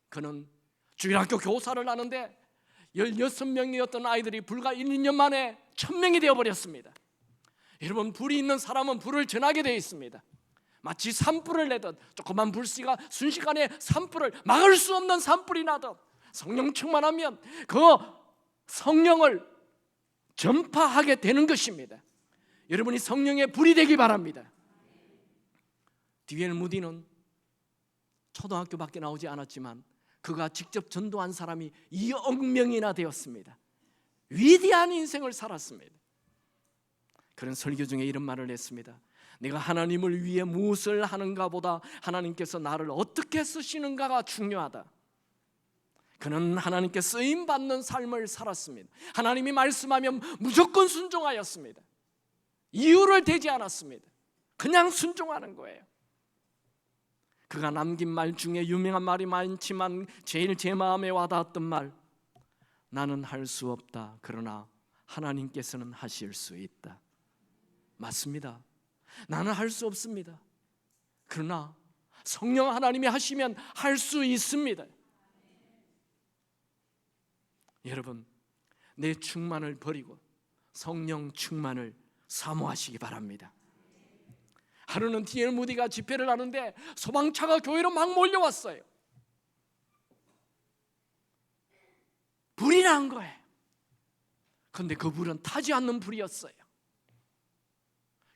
Speaker 1: 그는 주일학교 교사를 하는데 16명이었던 아이들이 불과 1, 2년 만에 1000명이 되어버렸습니다. 여러분, 불이 있는 사람은 불을 전하게 되어 있습니다. 마치 산불을 내듯 조그만 불씨가 순식간에 산불을 막을 수 없는 산불이 나듯 성령 충만하면 그 성령을 전파하게 되는 것입니다. 여러분이 성령의 불이 되기 바랍니다. D.L. 무디는 초등학교밖에 나오지 않았지만 그가 직접 전도한 사람이 2억 명이나 되었습니다. 위대한 인생을 살았습니다. 그런 설교 중에 이런 말을 했습니다. 내가 하나님을 위해 무엇을 하는가 보다 하나님께서 나를 어떻게 쓰시는가가 중요하다. 그는 하나님께 쓰임받는 삶을 살았습니다. 하나님이 말씀하면 무조건 순종하였습니다. 이유를 대지 않았습니다. 그냥 순종하는 거예요. 그가 남긴 말 중에 유명한 말이 많지만 제일 제 마음에 와닿았던 말, 나는 할 수 없다. 그러나 하나님께서는 하실 수 있다. 맞습니다. 나는 할 수 없습니다. 그러나 성령 하나님이 하시면 할 수 있습니다. 여러분, 내 충만을 버리고 성령 충만을 사모하시기 바랍니다. 하루는 D.L. 무디가 집회를 하는데 소방차가 교회로 막 몰려왔어요. 불이 난 거예요. 그런데 그 불은 타지 않는 불이었어요.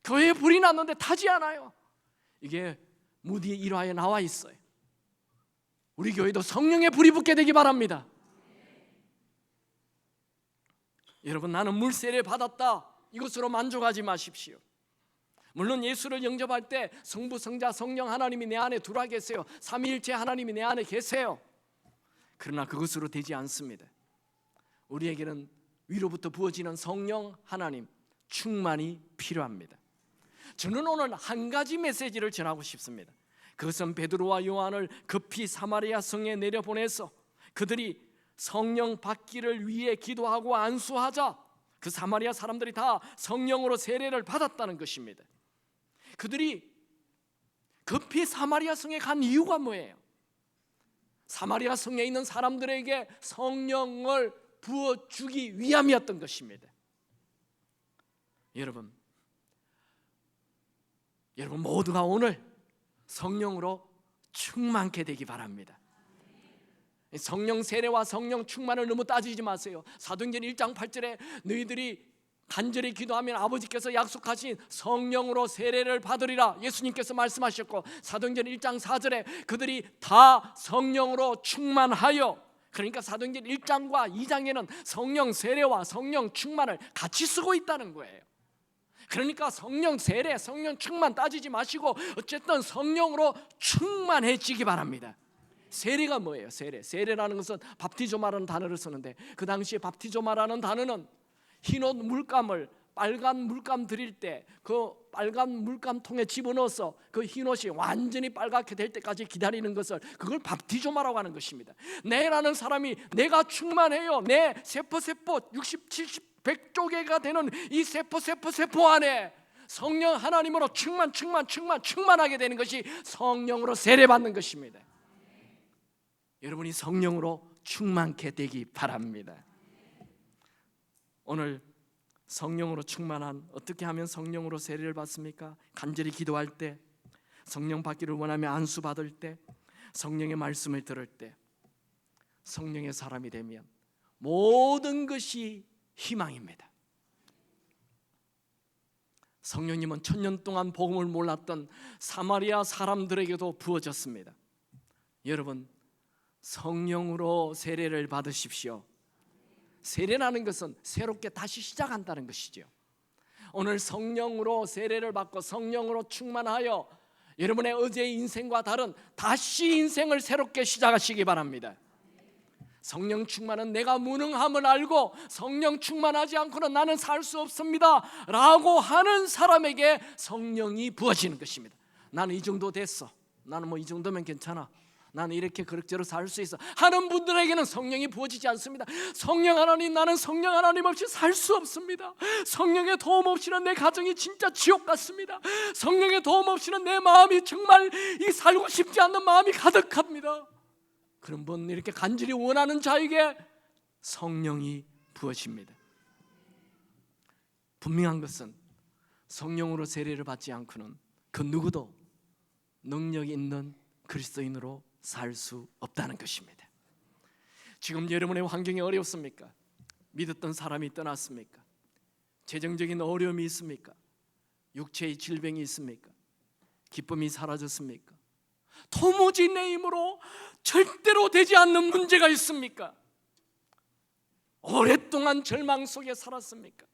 Speaker 1: 교회에 불이 났는데 타지 않아요. 이게 무디 일화에 나와 있어요. 우리 교회도 성령의 불이 붙게 되기 바랍니다. 여러분, 나는 물세례 받았다, 이것으로 만족하지 마십시오. 물론 예수를 영접할 때 성부, 성자, 성령 하나님이 내 안에 들어와 계세요. 삼위일체 하나님이 내 안에 계세요. 그러나 그것으로 되지 않습니다. 우리에게는 위로부터 부어지는 성령 하나님 충만이 필요합니다. 저는 오늘 한 가지 메시지를 전하고 싶습니다. 그것은 베드로와 요한을 급히 사마리아 성에 내려보내서 그들이 성령 받기를 위해 기도하고 안수하자 그 사마리아 사람들이 다 성령으로 세례를 받았다는 것입니다. 그들이 급히 사마리아 성에 간 이유가 뭐예요? 사마리아 성에 있는 사람들에게 성령을 부어주기 위함이었던 것입니다. 여러분 모두가 오늘 성령으로 충만케 되기 바랍니다. 성령 세례와 성령 충만을 너무 따지지 마세요. 사도행전 1장 8절에 너희들이 간절히 기도하면 아버지께서 약속하신 성령으로 세례를 받으리라 예수님께서 말씀하셨고, 사도행전 1장 4절에 그들이 다 성령으로 충만하여, 그러니까 사도행전 1장과 2장에는 성령 세례와 성령 충만을 같이 쓰고 있다는 거예요. 그러니까 성령 세례, 성령 충만 따지지 마시고 어쨌든 성령으로 충만해지기 바랍니다. 세례가 뭐예요? 세례라는 것은 밥티조마라는 단어를 쓰는데, 그 당시에 밥티조마라는 단어는 흰옷 물감을 빨간 물감 드릴 때 그 빨간 물감통에 집어넣어서 그 흰옷이 완전히 빨갛게 될 때까지 기다리는 것을, 그걸 밥티조마라고 하는 것입니다. 내라는 사람이 내가 충만해요. 내 세포 60, 70, 100조개가 되는 이 세포 안에 성령 하나님으로 충만하게 되는 것이 성령으로 세례받는 것입니다. 여러분이 성령으로 충만케 되기 바랍니다. 오늘 성령으로 충만한, 어떻게 하면 성령으로 세례를 받습니까? 간절히 기도할 때, 성령 받기를 원하며 안수 받을 때, 성령의 말씀을 들을 때, 성령의 사람이 되면 모든 것이 희망입니다. 성령님은 1000년 동안 복음을 몰랐던 사마리아 사람들에게도 부어졌습니다. 여러분, 성령으로 세례를 받으십시오. 세례라는 것은 새롭게 다시 시작한다는 것이죠. 오늘 성령으로 세례를 받고 성령으로 충만하여 여러분의 어제의 인생과 다른 다시 인생을 새롭게 시작하시기 바랍니다. 성령 충만은 내가 무능함을 알고 성령 충만하지 않고는 나는 살 수 없습니다 라고 하는 사람에게 성령이 부어지는 것입니다. 나는 이 정도 됐어, 나는 뭐 이 정도면 괜찮아, 나는 이렇게 그럭저럭 살 수 있어 하는 분들에게는 성령이 부어지지 않습니다. 성령 하나님, 나는 성령 하나님 없이 살 수 없습니다. 성령의 도움 없이는 내 가정이 진짜 지옥 같습니다. 성령의 도움 없이는 내 마음이 정말 이 살고 싶지 않는 마음이 가득합니다. 그런 분, 이렇게 간절히 원하는 자에게 성령이 부어집니다. 분명한 것은 성령으로 세례를 받지 않고는 그 누구도 능력 있는 그리스도인으로 살 수 없다는 것입니다. 지금 여러분의 환경이 어렵습니까? 믿었던 사람이 떠났습니까? 재정적인 어려움이 있습니까? 육체의 질병이 있습니까? 기쁨이 사라졌습니까? 도무지 내 힘으로 절대로 되지 않는 문제가 있습니까? 오랫동안 절망 속에 살았습니까?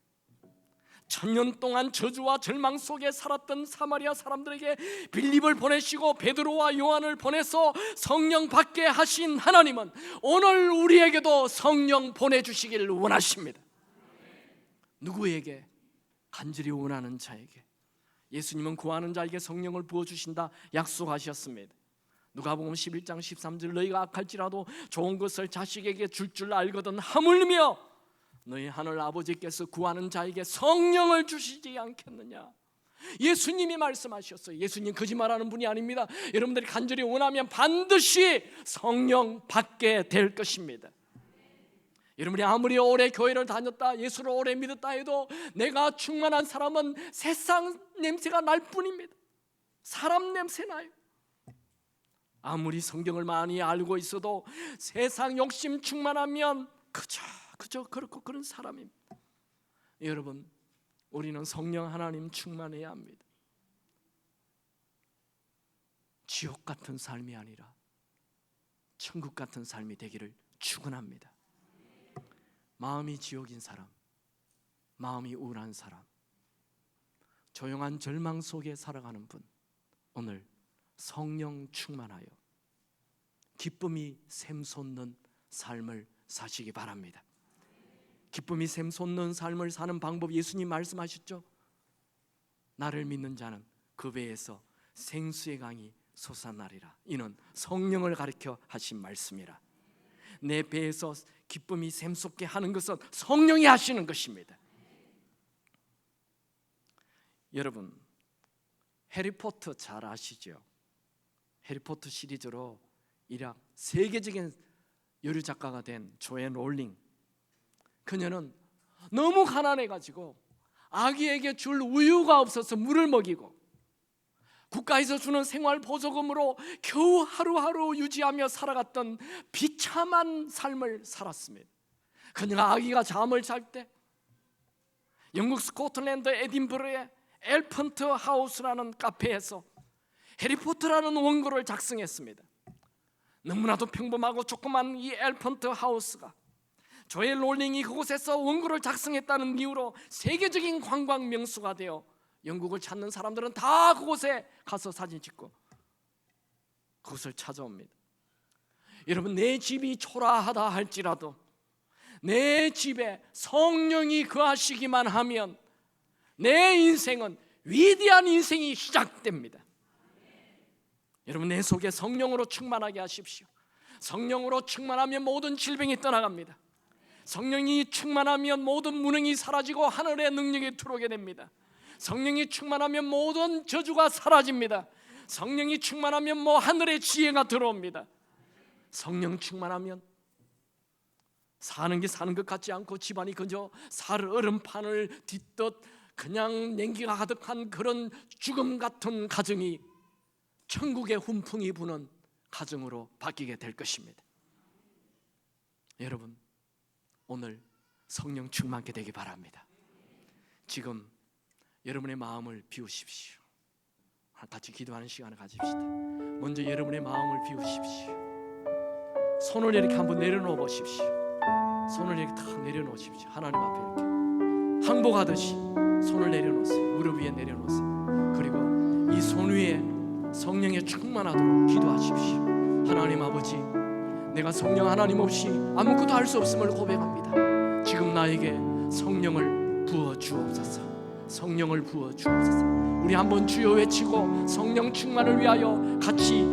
Speaker 1: 1000년 동안 저주와 절망 속에 살았던 사마리아 사람들에게 빌립을 보내시고 베드로와 요한을 보내서 성령 받게 하신 하나님은 오늘 우리에게도 성령 보내주시기를 원하십니다. 누구에게? 간절히 원하는 자에게. 예수님은 구하는 자에게 성령을 부어주신다 약속하셨습니다. 누가복음 11장 13절 너희가 악할지라도 좋은 것을 자식에게 줄 알거든 하물며 너희 하늘 아버지께서 구하는 자에게 성령을 주시지 않겠느냐. 예수님이 말씀하셨어요. 예수님 거짓말하는 분이 아닙니다. 여러분들이 간절히 원하면 반드시 성령 받게 될 것입니다. 여러분이 아무리 오래 교회를 다녔다, 예수를 오래 믿었다 해도 내가 충만한 사람은 세상 냄새가 날 뿐입니다. 사람 냄새 나요. 아무리 성경을 많이 알고 있어도 세상 욕심 충만하면 그저 그렇고 그런 사람입니다. 여러분, 우리는 성령 하나님 충만해야 합니다. 지옥 같은 삶이 아니라 천국 같은 삶이 되기를 축원합니다. 마음이 지옥인 사람, 마음이 우울한 사람, 조용한 절망 속에 살아가는 분, 오늘 성령 충만하여 기쁨이 샘솟는 삶을 사시기 바랍니다. 기쁨이 샘솟는 삶을 사는 방법 예수님 말씀하셨죠. 나를 믿는 자는 그 배에서 생수의 강이 솟아나리라. 이는 성령을 가리켜 하신 말씀이라. 내 배에서 기쁨이 샘솟게 하는 것은 성령이 하시는 것입니다. 여러분, 해리포터 잘 아시죠? 해리포터 시리즈로 일약 세계적인 여류 작가가 된 조앤 롤링, 그녀는 너무 가난해가지고 아기에게 줄 우유가 없어서 물을 먹이고 국가에서 주는 생활 보조금으로 겨우 하루하루 유지하며 살아갔던 비참한 삶을 살았습니다. 그녀가 아기가 잠을 잘 때 영국 스코틀랜드 에딘버러의 엘펀트 하우스라는 카페에서 해리포터라는 원고를 작성했습니다. 너무나도 평범하고 조그만 이 엘펀트 하우스가 조엘 롤링이 그곳에서 원고를 작성했다는 이유로 세계적인 관광 명소가 되어 영국을 찾는 사람들은 다 그곳에 가서 사진 찍고 그곳을 찾아옵니다. 여러분, 내 집이 초라하다 할지라도 내 집에 성령이 거하시기만 하면 내 인생은 위대한 인생이 시작됩니다. 여러분, 내 속에 성령으로 충만하게 하십시오. 성령으로 충만하면 모든 질병이 떠나갑니다. 성령이 충만하면 모든 무능이 사라지고 하늘의 능력이 들어오게 됩니다. 성령이 충만하면 모든 저주가 사라집니다. 성령이 충만하면 하늘의 지혜가 들어옵니다. 성령 충만하면 사는 게 사는 것 같지 않고 집안이 그저 얼음판을 딛듯 그냥 냉기가 가득한 그런 죽음 같은 가정이 천국의 훈풍이 부는 가정으로 바뀌게 될 것입니다. 여러분, 오늘 성령 충만케 되기 바랍니다. 지금 여러분의 마음을 비우십시오. 같이 기도하는 시간을 가집시다. 먼저 여러분의 마음을 비우십시오. 손을 이렇게 한번 내려놓아 보십시오. 손을 이렇게 탁 내려놓으십시오. 하나님 앞에 이렇게 항복하듯이 손을 내려놓으세요. 무릎 위에 내려놓으세요. 그리고 이 손 위에 성령에 충만하도록 기도하십시오. 하나님 아버지, 내가 성령 하나님 없이 아무것도 할 수 없음을 고백합니다. 지금 나에게 성령을 부어 주옵소서. 성령을 부어 주옵소서. 우리 한번 주여 외치고 성령 충만을 위하여 같이